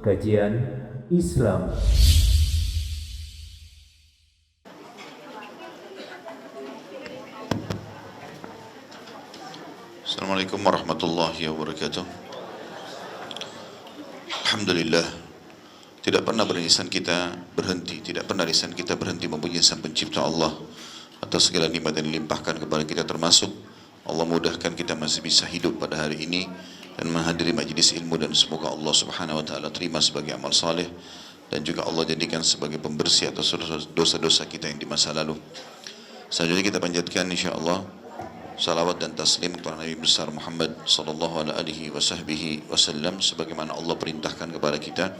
Kajian Islam. Assalamualaikum warahmatullahi wabarakatuh. Alhamdulillah, tidak pernah lisan kita berhenti, tidak pernah lisan kita berhenti memuji Sang Pencipta Allah atas segala nikmat yang dilimpahkan kepada kita, termasuk Allah mudahkan kita masih bisa hidup pada hari ini dan menghadiri majlis ilmu, dan semoga Allah Subhanahu wa taala terima sebagai amal saleh dan juga Allah jadikan sebagai pembersih atas dosa-dosa kita yang di masa lalu. Selanjutnya kita panjatkan insyaallah salawat dan taslim kepada Nabi besar Muhammad sallallahu alaihi wasallam sebagaimana Allah perintahkan kepada kita,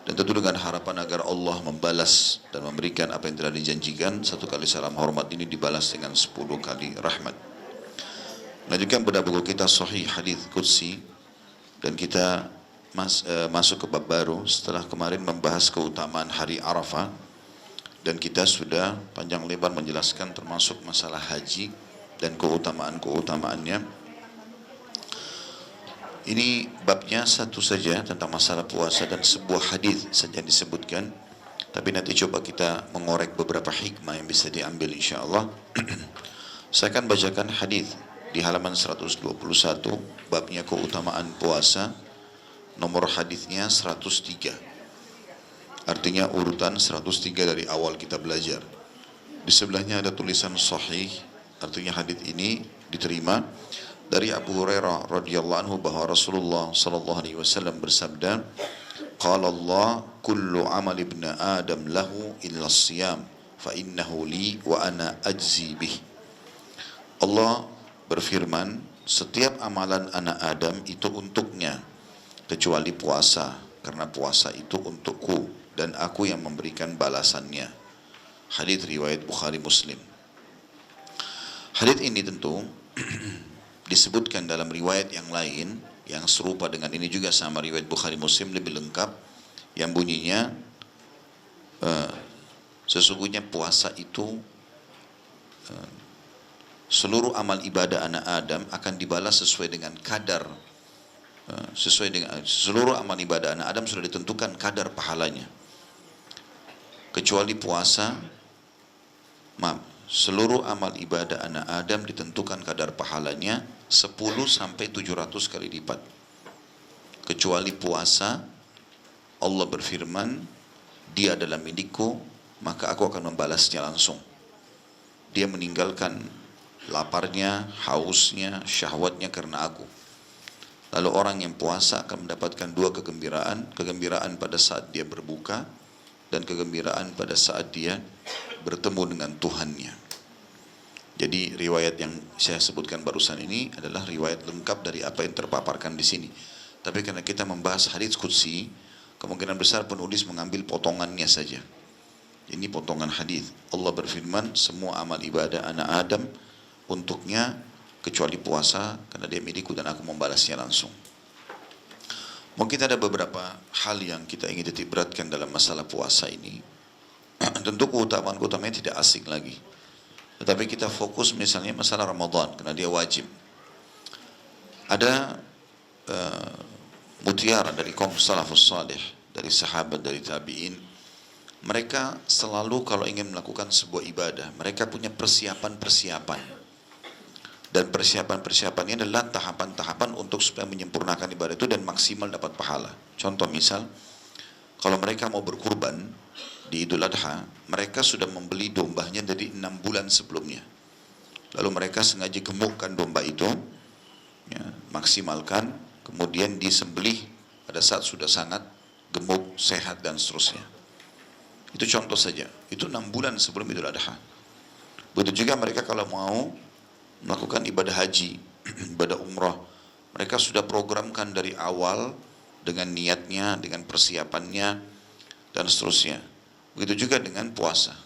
dan tentu dengan harapan agar Allah membalas dan memberikan apa yang telah dijanjikan. Satu kali salam hormat ini dibalas dengan 10 kali rahmat. Lanjutkan pada buku kita Sahih Hadis Qudsi, dan kita masuk ke bab baru setelah kemarin membahas keutamaan hari Arafah, dan kita sudah panjang lebar menjelaskan termasuk masalah haji dan keutamaan-keutamaannya. Ini babnya satu saja tentang masalah puasa dan sebuah hadis saja disebutkan, tapi nanti coba kita mengorek beberapa hikmah yang bisa diambil insyaallah. Saya akan bacakan hadis di halaman 121, babnya keutamaan puasa, nomor hadisnya 103. Artinya urutan 103 dari awal kita belajar. Di sebelahnya ada tulisan sahih, artinya hadis ini diterima dari Abu Hurairah radhiyallahu anhu bahwa Rasulullah sallallahu alaihi wasallam bersabda, "Qala Allah, kullu amal ibn Adam lahu illa as-siyam, fa innahu li wa ana ajzi bih." Allah berfirman, setiap amalan anak Adam itu untuknya kecuali puasa, karena puasa itu untukku dan aku yang memberikan balasannya. Hadis riwayat Bukhari Muslim. Hadis ini tentu disebutkan dalam riwayat yang lain yang serupa dengan ini juga sama riwayat Bukhari Muslim, lebih lengkap, yang bunyinya sesungguhnya puasa itu seluruh amal ibadah anak Adam akan dibalas sesuai dengan kadar, seluruh amal ibadah anak Adam sudah ditentukan kadar pahalanya, kecuali puasa. Seluruh amal ibadah anak Adam ditentukan kadar pahalanya 10 sampai 700 kali lipat. Kecuali puasa, Allah berfirman, dia adalah milikku, maka aku akan membalasnya langsung. Dia meninggalkan laparnya, hausnya, syahwatnya karena aku. Lalu orang yang puasa akan mendapatkan dua kegembiraan, kegembiraan pada saat dia berbuka dan kegembiraan pada saat dia bertemu dengan Tuhannya. Jadi riwayat yang saya sebutkan barusan ini adalah riwayat lengkap dari apa yang terpaparkan di sini. Tapi karena kita membahas hadits qudsi, kemungkinan besar penulis mengambil potongannya saja. Ini potongan hadis. Allah berfirman, semua amal ibadah anak Adam untuknya kecuali puasa, karena dia milikku dan aku membalasnya langsung. Mungkin ada beberapa hal yang kita ingin titik beratkan dalam masalah puasa ini. Tentu keutamaan-keutamaannya tidak asing lagi. Tetapi kita fokus misalnya masalah Ramadan, karena dia wajib. Ada mutiara dari kaum salafus salih, dari sahabat, dari tabi'in. Mereka selalu kalau ingin melakukan sebuah ibadah, mereka punya persiapan-persiapan. Dan persiapan-persiapannya adalah tahapan-tahapan untuk supaya menyempurnakan ibadah itu dan maksimal dapat pahala. Contoh misal, kalau mereka mau berkurban di Idul Adha, mereka sudah membeli dombanya dari 6 bulan sebelumnya. Lalu mereka sengaja gemukkan domba itu, ya, maksimalkan, kemudian disembelih pada saat sudah sangat gemuk, sehat dan seterusnya. Itu contoh saja. Itu 6 bulan sebelum Idul Adha. Begitu juga mereka kalau mau melakukan ibadah haji, ibadah umrah, mereka sudah programkan dari awal dengan niatnya, dengan persiapannya dan seterusnya. Begitu juga dengan puasa.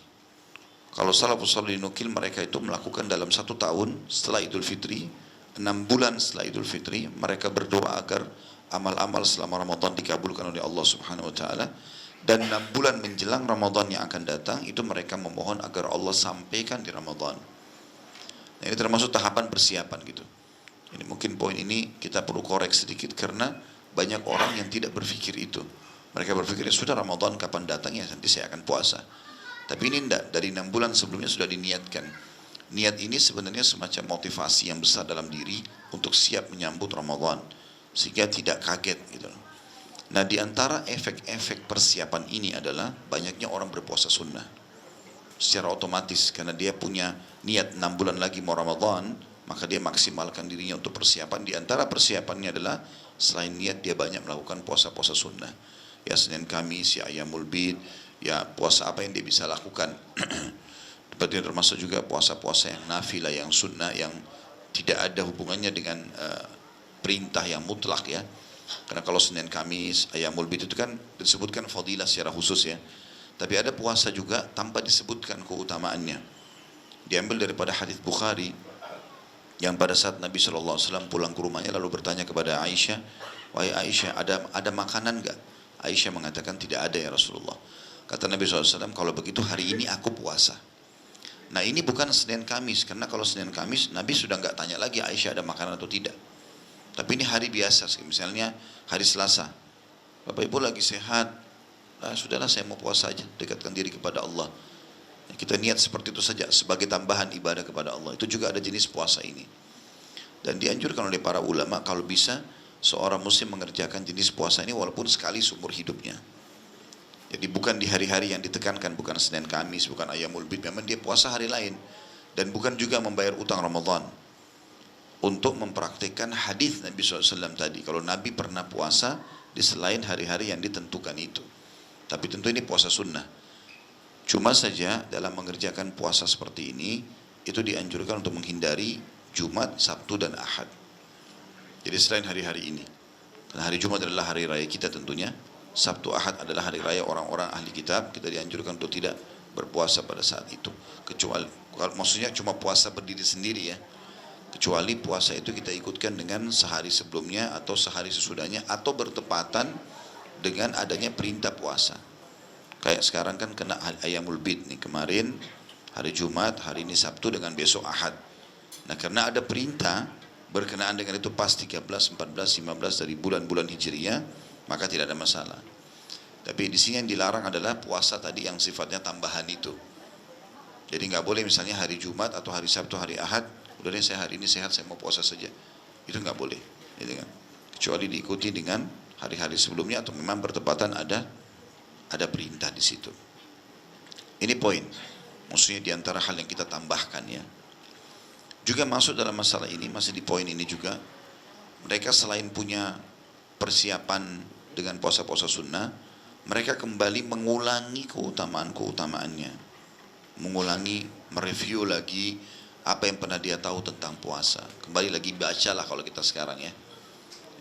Kalau salafus salih dinukil, mereka itu melakukan dalam 1 tahun setelah Idul Fitri, 6 bulan setelah Idul Fitri, mereka berdoa agar amal-amal selama Ramadan dikabulkan oleh Allah Subhanahu wa taala, dan 6 bulan menjelang Ramadan yang akan datang itu mereka memohon agar Allah sampaikan di Ramadan. Nah, ini termasuk tahapan persiapan gitu. Ini mungkin poin ini kita perlu korek sedikit karena banyak orang yang tidak berpikir itu. Mereka berpikir, ya sudah Ramadan kapan datangnya, nanti saya akan puasa. Tapi ini tidak, dari 6 bulan sebelumnya sudah diniatkan. Niat ini sebenarnya semacam motivasi yang besar dalam diri untuk siap menyambut Ramadan, sehingga tidak kaget gitu. Nah, di antara efek-efek persiapan ini adalah banyaknya orang berpuasa sunnah secara otomatis, karena dia punya niat 6 bulan lagi mau Ramadan, maka dia maksimalkan dirinya untuk persiapan. Di antara persiapannya adalah selain niat, dia banyak melakukan puasa-puasa sunnah. Ya Senin Kamis, ya Ayyamul Bid, ya puasa apa yang dia bisa lakukan. Seperti termasuk juga puasa-puasa yang nafilah, yang sunnah, yang tidak ada hubungannya dengan perintah yang mutlak ya. Karena kalau Senin Kamis, Ayyamul Bid itu kan disebutkan fadilah secara khusus ya. Tapi ada puasa juga tanpa disebutkan keutamaannya. Diambil daripada hadis Bukhari yang pada saat Nabi SAW pulang ke rumahnya lalu bertanya kepada Aisyah, wahai Aisyah, ada makanan enggak? Aisyah mengatakan tidak ada ya Rasulullah. Kata Nabi SAW, kalau begitu hari ini aku puasa. Nah ini bukan Senin Kamis, karena kalau Senin Kamis Nabi sudah enggak tanya lagi Aisyah ada makanan atau tidak. Tapi ini hari biasa, misalnya hari Selasa, Bapak Ibu lagi sehat, nah, sudahlah saya mau puasa aja, dekatkan diri kepada Allah. Kita niat seperti itu saja sebagai tambahan ibadah kepada Allah. Itu juga ada jenis puasa ini. Dan dianjurkan oleh para ulama kalau bisa seorang muslim mengerjakan jenis puasa ini walaupun sekali seumur hidupnya. Jadi bukan di hari-hari yang ditekankan, bukan Senin Kamis, bukan Ayyamul Bid, memang dia puasa hari lain. Dan bukan juga membayar utang Ramadan. Untuk mempraktikkan hadis Nabi SAW tadi. Kalau Nabi pernah puasa di selain hari-hari yang ditentukan itu. Tapi tentu ini puasa sunnah. Cuma saja dalam mengerjakan puasa seperti ini, itu dianjurkan untuk menghindari Jumat, Sabtu, dan Ahad. Jadi selain hari-hari ini. Dan hari Jumat adalah hari raya kita tentunya. Sabtu, Ahad adalah hari raya orang-orang ahli kitab. Kita dianjurkan untuk tidak berpuasa pada saat itu. Kecuali, maksudnya cuma puasa berdiri sendiri ya. Kecuali puasa itu kita ikutkan dengan sehari sebelumnya atau sehari sesudahnya. Atau bertepatan dengan adanya perintah puasa. Kayak sekarang kan kena Ayyamul Bid nih, kemarin hari Jumat, hari ini Sabtu dengan besok Ahad. Nah karena ada perintah berkenaan dengan itu pas 13, 14, 15 dari bulan-bulan Hijriyah, maka tidak ada masalah. Tapi di sini yang dilarang adalah puasa tadi yang sifatnya tambahan itu. Jadi nggak boleh misalnya hari Jumat atau hari Sabtu, hari Ahad, udah deh saya hari ini sehat, saya mau puasa saja. Itu nggak boleh, gitu kan? Kecuali diikuti dengan hari-hari sebelumnya atau memang bertepatan ada perintah di situ. Ini poin. Maksudnya di antara hal yang kita tambahkan ya. Juga masuk dalam masalah ini, masih di poin ini juga. Mereka selain punya persiapan dengan puasa-puasa sunnah, mereka kembali mengulangi keutamaan-keutamaannya. Mengulangi, mereview lagi apa yang pernah dia tahu tentang puasa. Kembali lagi bacalah kalau kita sekarang ya.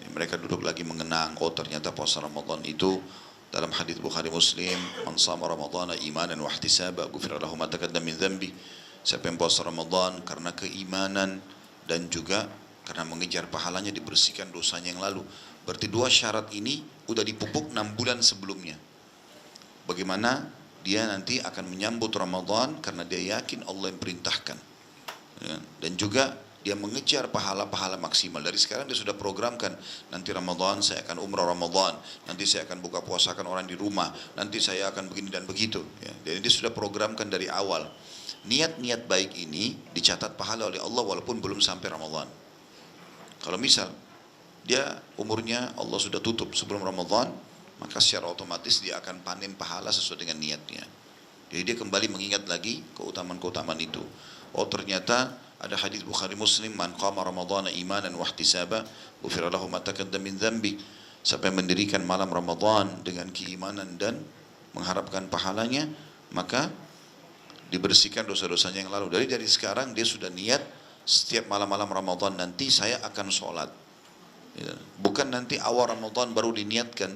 Mereka duduk lagi mengenang, oh ternyata puasa Ramadan itu dalam hadis Bukhari Muslim, man shama Ramadhana imanan wa ihtisaba ghufira lahu ma taqaddama min dhanbi. Siapa yang puasa Ramadan karena keimanan dan juga karena mengejar pahalanya, dibersihkan dosanya yang lalu. Berarti dua syarat ini sudah dipupuk 6 bulan sebelumnya. Bagaimana dia nanti akan menyambut Ramadan karena dia yakin Allah yang perintahkan. Dan juga dia mengejar pahala-pahala maksimal. Dari sekarang dia sudah programkan, nanti Ramadan saya akan umrah Ramadan, nanti saya akan buka puasakan orang di rumah, nanti saya akan begini dan begitu. Jadi dia sudah programkan dari awal. Niat-niat baik ini dicatat pahala oleh Allah walaupun belum sampai Ramadan. Kalau misal dia umurnya Allah sudah tutup sebelum Ramadan, maka secara otomatis dia akan panen pahala sesuai dengan niatnya. Jadi dia kembali mengingat lagi keutamaan-keutamaan itu. Oh ternyata ada hadis Bukhari Muslim, man qama Ramadhana imanan wa ihtisaba ghufira lahu ma taqaddama min dhanbi. Siapa yang mendirikan malam Ramadan dengan keimanan dan mengharapkan pahalanya, maka dibersihkan dosa-dosanya yang lalu. Dari sekarang dia sudah niat setiap malam-malam Ramadan nanti saya akan sholat. Bukan nanti awal Ramadan baru diniatkan.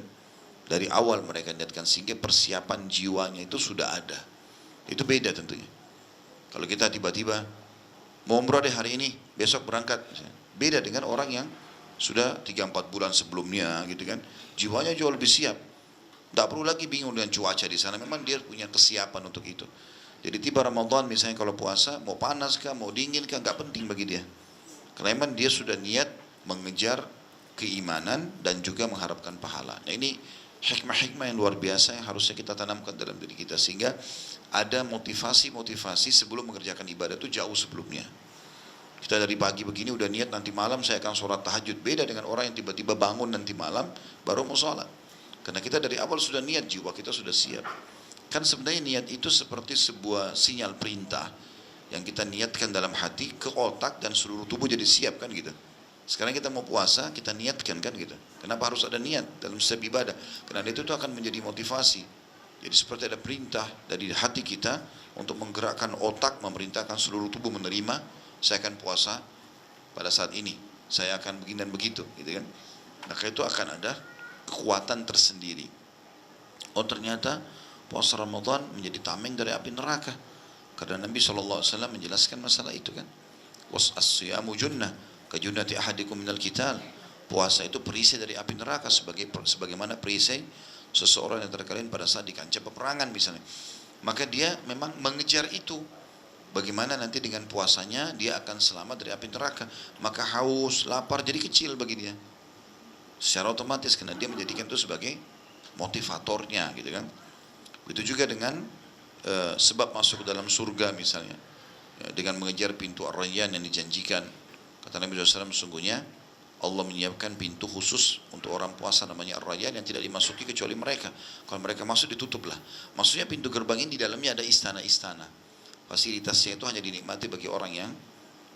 Dari awal mereka niatkan sehingga persiapan jiwanya itu sudah ada. Itu beda tentunya. Kalau kita tiba-tiba mau umrah deh hari ini, besok berangkat. Beda dengan orang yang sudah 3-4 bulan sebelumnya gitu kan. Jiwanya jauh lebih siap. Tidak perlu lagi bingung dengan cuaca di sana. Memang dia punya kesiapan untuk itu. Jadi tiba Ramadan misalnya kalau puasa, mau panas kah, mau dingin kah, nggak penting bagi dia. Karena memang dia sudah niat mengejar keimanan dan juga mengharapkan pahala. Nah ini hikmah-hikmah yang luar biasa yang harusnya kita tanamkan dalam diri kita, sehingga ada motivasi-motivasi sebelum mengerjakan ibadah itu jauh sebelumnya. Kita dari pagi begini udah niat nanti malam saya akan sholat tahajud. Beda dengan orang yang tiba-tiba bangun nanti malam baru mau sholat. Karena kita dari awal sudah niat, jiwa kita sudah siap. Kan sebenarnya niat itu seperti sebuah sinyal perintah yang kita niatkan dalam hati ke otak dan seluruh tubuh jadi siap kan gitu. Sekarang kita mau puasa, kita niatkan kan gitu. Kenapa harus ada niat dalam setiap ibadah? Karena itu tuh akan menjadi motivasi. Jadi seperti ada perintah dari hati kita untuk menggerakkan otak, memerintahkan seluruh tubuh menerima, saya akan puasa pada saat ini, saya akan begini dan begitu, gitu kan? Maka itu akan ada kekuatan tersendiri. Oh ternyata puasa Ramadan menjadi tameng dari api neraka. Karena Nabi SAW menjelaskan masalah itu kan. Was-as-siyamu junnah kajunnati ahadikum minal qital. Puasa itu perisai dari api neraka sebagaimana perisai seseorang yang terkalian pada saat di kancah peperangan misalnya. Maka dia memang mengejar itu. Bagaimana nanti dengan puasanya dia akan selamat dari api neraka. Maka haus, lapar jadi kecil bagi dia. Secara otomatis karena dia menjadikan itu sebagai motivatornya gitu kan. Begitu juga dengan sebab masuk ke dalam surga misalnya, ya, dengan mengejar pintu Ar-Rayyan yang dijanjikan. Kata Nabi SAW, sesungguhnya Allah menyiapkan pintu khusus untuk orang puasa namanya Ar-Rayyan yang tidak dimasuki kecuali mereka. Kalau mereka masuk ditutuplah. Maksudnya pintu gerbang ini di dalamnya ada istana-istana. Fasilitasnya itu hanya dinikmati bagi orang yang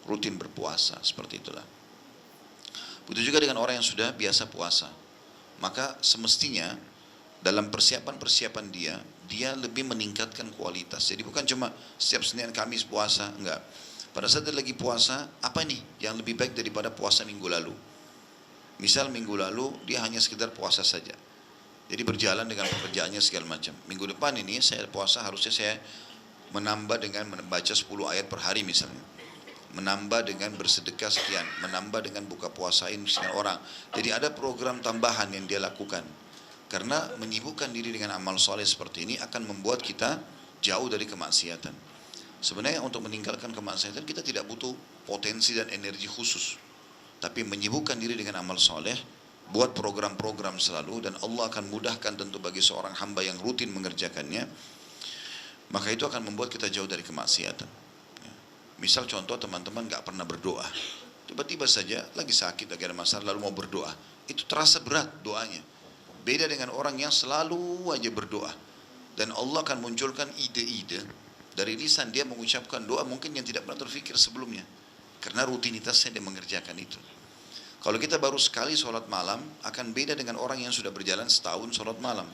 rutin berpuasa, seperti itulah. Begitu juga dengan orang yang sudah biasa puasa. Maka semestinya dalam persiapan-persiapan dia lebih meningkatkan kualitas. Jadi bukan cuma setiap Senin Kamis puasa, enggak. Pada saat dia lagi puasa, apa nih yang lebih baik daripada puasa minggu lalu? Misal minggu lalu dia hanya sekedar puasa saja. Jadi berjalan dengan pekerjaannya segala macam. Minggu depan ini saya puasa harusnya saya menambah dengan membaca 10 ayat per hari misalnya. Menambah dengan bersedekah sekian, menambah dengan buka puasain sekian orang. Jadi ada program tambahan yang dia lakukan. Karena menyibukkan diri dengan amal soleh seperti ini akan membuat kita jauh dari kemaksiatan. Sebenarnya untuk meninggalkan kemaksiatan kita tidak butuh potensi dan energi khusus. Tapi menyibukkan diri dengan amal soleh, buat program-program selalu, dan Allah akan mudahkan tentu bagi seorang hamba yang rutin mengerjakannya. Maka itu akan membuat kita jauh dari kemaksiatan. Misal contoh teman-teman gak pernah berdoa. Tiba-tiba saja lagi sakit, lagi ada masalah lalu mau berdoa. Itu terasa berat doanya. Beda dengan orang yang selalu aja berdoa. Dan Allah akan munculkan ide-ide dari lisan dia mengucapkan doa mungkin yang tidak pernah terfikir sebelumnya. Karena rutinitasnya dia mengerjakan itu. Kalau kita baru sekali sholat malam, akan beda dengan orang yang sudah berjalan setahun sholat malam.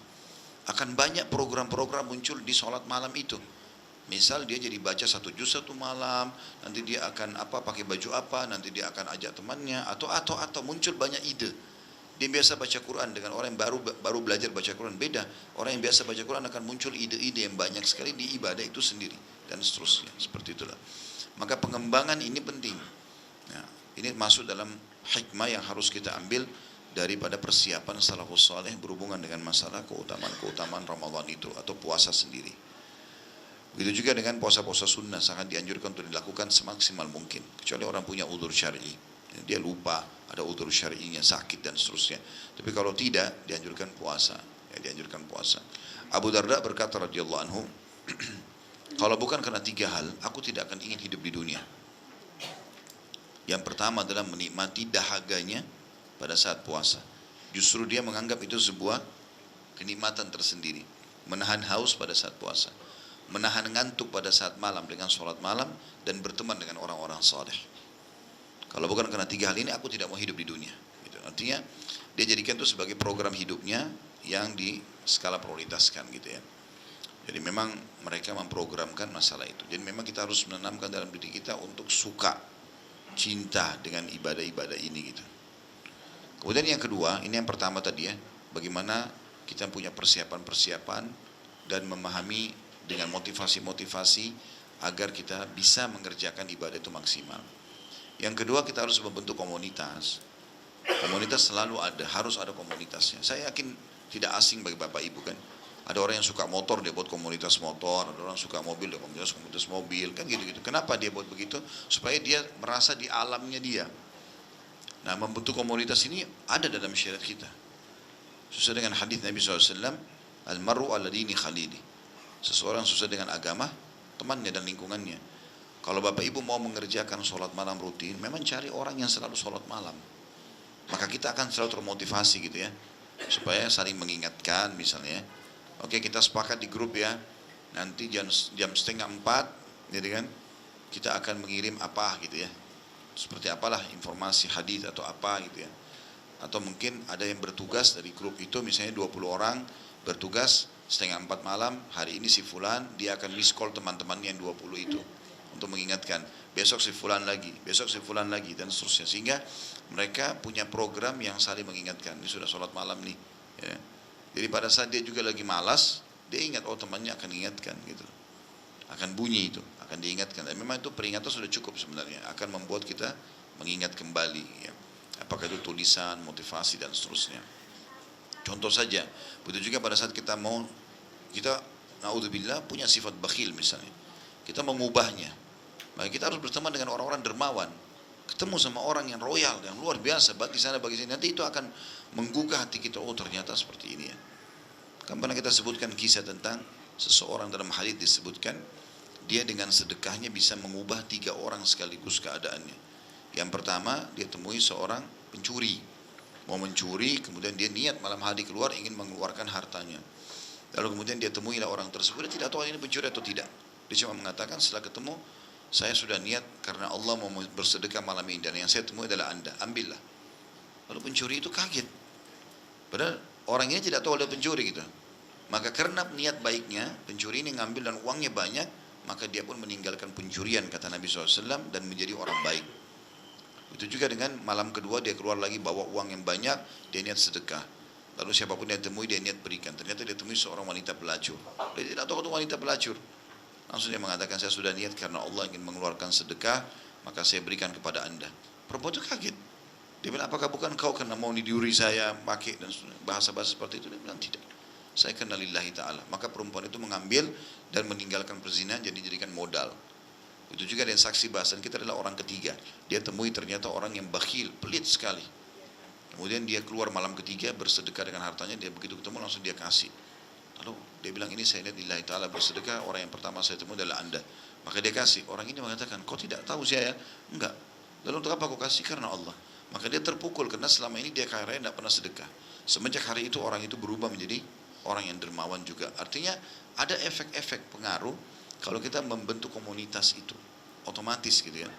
Akan banyak program-program muncul di sholat malam itu. Misal dia jadi baca 1 juz 1 malam, nanti dia akan pakai baju apa, nanti dia akan ajak temannya, atau muncul banyak ide. Dia biasa baca Quran dengan orang yang baru belajar baca Quran beda. Orang yang biasa baca Quran akan muncul ide-ide yang banyak sekali di ibadah itu sendiri dan seterusnya. Seperti itulah. Maka pengembangan ini penting. Ya, ini masuk dalam hikmah yang harus kita ambil daripada persiapan salafus saleh berhubungan dengan masalah keutamaan Ramadan itu atau puasa sendiri. Begitu juga dengan puasa-puasa sunnah sangat dianjurkan untuk dilakukan semaksimal mungkin. Kecuali orang punya udzur syar'i. Dia lupa, ada udzur syar'inya, sakit dan seterusnya. Tapi kalau tidak, dianjurkan puasa. Ya, dianjurkan puasa. Abu Darda berkata radhiyallahu anhu, kalau bukan karena 3 hal, aku tidak akan ingin hidup di dunia. Yang pertama adalah menikmati dahaganya pada saat puasa. Justru dia menganggap itu sebuah kenikmatan tersendiri. Menahan haus pada saat puasa. Menahan ngantuk pada saat malam dengan sholat malam dan berteman dengan orang-orang saleh. Kalau bukan karena 3 hal ini aku tidak mau hidup di dunia. Gitu. Artinya dia jadikan itu sebagai program hidupnya yang di skala prioritaskan gitu ya. Jadi memang mereka memprogramkan masalah itu. Jadi memang kita harus menanamkan dalam diri kita untuk suka, cinta dengan ibadah-ibadah ini gitu. Kemudian yang kedua, ini yang pertama tadi ya, bagaimana kita punya persiapan-persiapan dan memahami dengan motivasi-motivasi agar kita bisa mengerjakan ibadah itu maksimal. Yang kedua, kita harus membentuk komunitas. Komunitas selalu ada, harus ada komunitasnya. Saya yakin tidak asing bagi Bapak Ibu kan. Ada orang yang suka motor, dia buat komunitas motor. Ada orang suka mobil, dia komunitas mobil. Kan gitu-gitu. Kenapa dia buat begitu? Supaya dia merasa di alamnya dia. Nah, membentuk komunitas ini ada dalam syariat kita. Sesuai dengan hadis Nabi SAW, Al-mar'u ala dini khalili. Seseorang sesuai dengan agama temannya dan lingkungannya. Kalau bapak ibu mau mengerjakan sholat malam rutin, memang cari orang yang selalu sholat malam. Maka kita akan selalu termotivasi gitu ya. Supaya saling mengingatkan misalnya. Oke, kita sepakat di grup ya. Nanti jam 3:30 gitu kan. Kita akan mengirim apa gitu ya. Seperti apalah informasi hadis atau apa gitu ya. Atau mungkin ada yang bertugas dari grup itu, misalnya 20 orang bertugas 3:30 malam, hari ini si fulan, dia akan miss call teman-temannya yang 20 itu untuk mengingatkan, besok si fulan lagi, besok si fulan lagi, dan seterusnya. Sehingga mereka punya program yang saling mengingatkan, ini sudah sholat malam nih ya. Jadi pada saat dia juga lagi malas, dia ingat, oh temannya akan ingatkan gitu, akan bunyi itu, akan diingatkan. Dan memang itu peringatan sudah cukup sebenarnya, akan membuat kita mengingat kembali ya. Apakah itu tulisan, motivasi dan seterusnya. Contoh saja, begitu juga pada saat kita mau, kita naudzubillah punya sifat bakhil misalnya, kita mengubahnya, maka kita harus berteman dengan orang-orang dermawan, ketemu sama orang yang royal, yang luar biasa, bagi sana bagi sini, nanti itu akan menggugah hati kita, oh ternyata seperti ini ya. Kan pernah kita sebutkan kisah tentang seseorang dalam hadis disebutkan, dia dengan sedekahnya bisa mengubah 3 orang sekaligus keadaannya. Yang pertama, dia temui seorang pencuri, mau mencuri, kemudian dia niat malam hari keluar ingin mengeluarkan hartanya. Lalu kemudian dia temuilah orang tersebut, dia tidak tahu ini pencuri atau tidak. Dia cuma mengatakan setelah ketemu, saya sudah niat karena Allah mau bersedekah malam ini, dan yang saya temui adalah Anda, ambillah. Lalu pencuri itu kaget, padahal orang ini tidak tahu ada pencuri gitu. Maka karena niat baiknya, pencuri ini ngambil dan uangnya banyak, maka dia pun meninggalkan pencurian kata Nabi SAW dan menjadi orang baik. Itu juga dengan malam kedua dia keluar lagi bawa uang yang banyak, dia niat sedekah. Lalu siapapun dia temui dia niat berikan. Ternyata dia temui seorang wanita pelacur. Dia tidak tahu itu wanita pelacur. Langsung dia mengatakan, saya sudah niat karena Allah ingin mengeluarkan sedekah, maka saya berikan kepada Anda. Perempuan itu kaget. Dia bilang, apakah bukan kau karena mau diduri saya pakai dan bahasa-bahasa seperti itu? Dia bilang tidak. Saya kenal lillahi ta'ala. Maka perempuan itu mengambil dan meninggalkan perzinahan, jadi dijadikan modal. Itu juga dengan saksi bahasan kita adalah orang ketiga. Dia temui ternyata orang yang bakhil, pelit sekali. Kemudian dia keluar malam ketiga bersedekah dengan hartanya, dia begitu ketemu langsung dia kasih. Lalu dia bilang, ini saya lihat lillahi ta'ala bersedekah, orang yang pertama saya temui adalah Anda. Maka dia kasih. Orang ini mengatakan, kau tidak tahu saya? Enggak. Lalu untuk apa kau kasih? Karena Allah. Maka dia terpukul karena selama ini dia kaya raya tidak pernah sedekah. Semenjak hari itu orang itu berubah menjadi orang yang dermawan juga. Artinya ada efek-efek pengaruh kalau kita membentuk komunitas itu, otomatis gitu ya.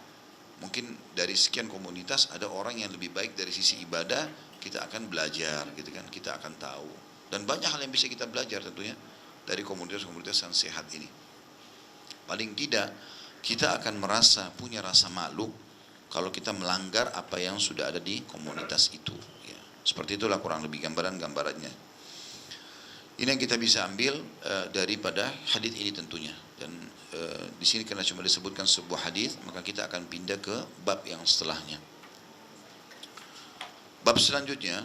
Mungkin dari sekian komunitas ada orang yang lebih baik dari sisi ibadah, kita akan belajar gitu kan, kita akan tahu. Dan banyak hal yang bisa kita belajar tentunya dari komunitas-komunitas yang sehat ini. Paling tidak kita akan merasa punya rasa malu kalau kita melanggar apa yang sudah ada di komunitas itu ya. Seperti itulah kurang lebih gambarannya. Ini yang kita bisa ambil daripada hadis ini tentunya. Dan di sini karena cuma disebutkan sebuah hadis, maka kita akan pindah ke bab yang setelahnya. Bab selanjutnya,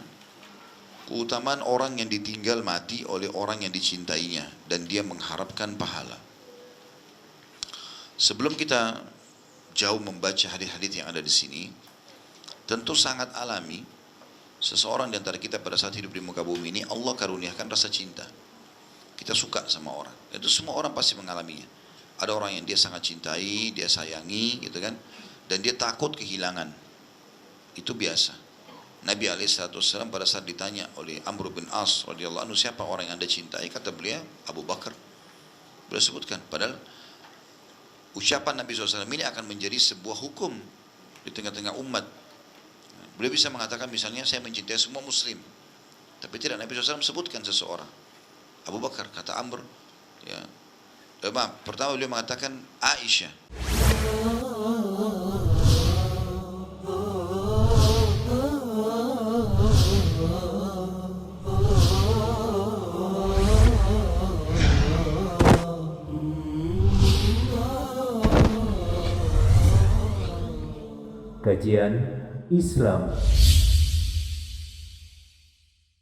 keutamaan orang yang ditinggal mati oleh orang yang dicintainya dan dia mengharapkan pahala. Sebelum kita jauh membaca hadis-hadis yang ada di sini, tentu sangat alami seseorang di antara kita pada saat hidup di muka bumi ini, Allah karuniakan rasa cinta. Kita suka sama orang. Itu semua orang pasti mengalaminya. Ada orang yang dia sangat cintai, dia sayangi, gitu kan, dan dia takut kehilangan. Itu biasa. Nabi SAW pada saat ditanya oleh Amr bin As radhiyallahu anhu, siapa orang yang Anda cintai? Kata beliau, Abu Bakar. Beliau sebutkan. Padahal ucapan Nabi SAW ini akan menjadi sebuah hukum di tengah-tengah umat. Beliau bisa mengatakan misalnya saya mencintai semua muslim, tapi tidak Nabi SAW sebutkan seseorang. Abu Bakar, kata Amr ya. Pertama beliau mengatakan Aisyah. Kajian Islam